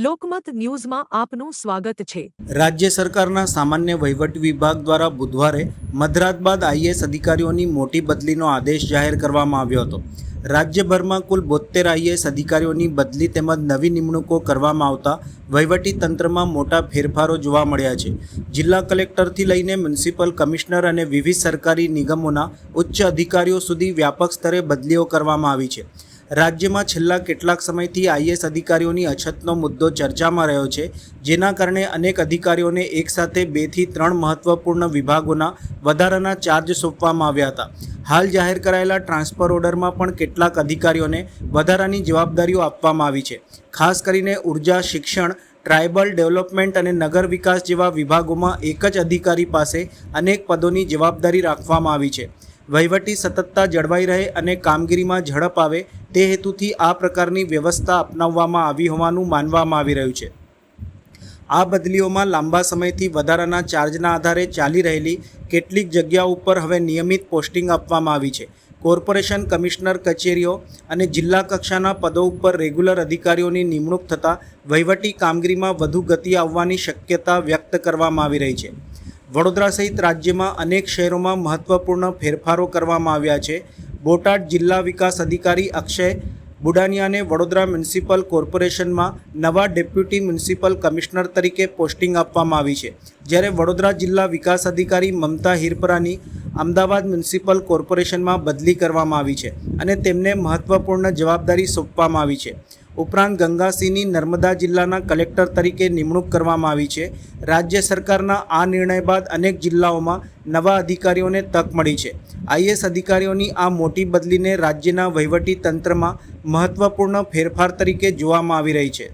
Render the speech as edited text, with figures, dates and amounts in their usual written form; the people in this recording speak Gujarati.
લોકમત ન્યૂઝમાં આપનું સ્વાગત છે। રાજ્ય સરકારના સામાન્ય વહીવટ વિભાગ દ્વારા બુધવારે મધરાત બાદ આઈએએસ અધિકારીઓની મોટી બદલીનો આદેશ જાહેર કરવામાં આવ્યો હતો। રાજ્યભરમાં કુલ 72 આઈએએસ અધિકારીઓની બદલી તેમજ નવી નિમણૂકો કરવામાં આવતા વહીવટી તંત્રમાં મોટા ફેરફારો જોવા મળ્યા છે। જિલ્લા કલેક્ટરથી લઈને મ્યુનિસિપલ કમિશનર અને વિવિધ સરકારી નિગમોના ઉચ્ચ અધિકારીઓ સુધી વ્યાપક સ્તરે બદલીઓ કરવામાં આવી છે। રાજ્યમાં છેલ્લા કેટલાક સમયથી આઈએએસ અધિકારીઓની અછતનો મુદ્દો ચર્ચામાં રહ્યો છે, જેના કારણે અનેક અધિકારીઓને એકસાથે 2 થી 3 મહત્વપૂર્ણ વિભાગોના વધારાના ચાર્જ સોંપવામાં આવ્યા હતા। હાલ જાહેર કરાયેલા ટ્રાન્સફર ઓર્ડરમાં પણ કેટલાક અધિકારીઓને વધારાની જવાબદારીઓ આપવામાં આવી છે। ખાસ કરીને ઉર્જા, શિક્ષણ, ટ્રાઇબલ ડેવલપમેન્ટ અને નગર વિકાસ જેવા વિભાગોમાં એક જ અધિકારી પાસે અનેક પદોની જવાબદારી રાખવામાં આવી છે। વહીવટી સતતતા જળવાઈ રહે અને કામગીરીમાં ઝડપ આવે તે હેતુથી આ પ્રકારની વ્યવસ્થા અપનાવવામાં આવી હોવાનું માનવામાં આવી રહ્યું છે। આ બદલીઓમાં લાંબા સમયથી વધારાના ચાર્જના આધારે ચાલી રહેલી કેટલીક જગ્યાઓ ઉપર હવે નિયમિત પોસ્ટિંગ આપવામાં આવી છે। કોર્પોરેશન કમિશનર કચેરીઓ અને જિલ્લા કક્ષાના પદો ઉપર રેગ્યુલર અધિકારીઓની નિમણૂક થતાં વહીવટી કામગીરીમાં વધુ ગતિ આવવાની શક્યતા વ્યક્ત કરવામાં આવી રહી છે। વડોદરા સહિત રાજ્યમાં અનેક શહેરોમાં મહત્વપૂર્ણ ફેરફારો કરવામાં આવ્યા છે। બોટાદ જિલ્લા વિકાસ અધિકારી અક્ષય બુડાનિયાને વડોદરા મ્યુનિસિપલ કોર્પોરેશનમાં નવા ડેપ્યુટી મ્યુનિસિપલ કમિશનર તરીકે પોસ્ટિંગ આપવામાં આવી છે, જ્યારે વડોદરા જિલ્લા વિકાસ અધિકારી મમતા હિરપરાની અમદાવાદ મ્યુનિસિપલ કોર્પોરેશનમાં બદલી કરવામાં આવી છે અને તેમને મહત્વપૂર્ણ જવાબદારી સોંપવામાં આવી છે। ઉપરાંત ગંગાસિંહની નર્મદા જિલ્લાના કલેક્ટર તરીકે નિમણૂક કરવામાં આવી છે। રાજ્ય સરકારના આ નિર્ણય બાદ અનેક જિલ્લાઓમાં નવા અધિકારીઓને તક મળી છે। આઈએએસ અધિકારીઓની આ મોટી બદલીને રાજ્યના વહીવટી તંત્રમાં મહત્વપૂર્ણ ફેરફાર તરીકે જોવામાં આવી રહી છે।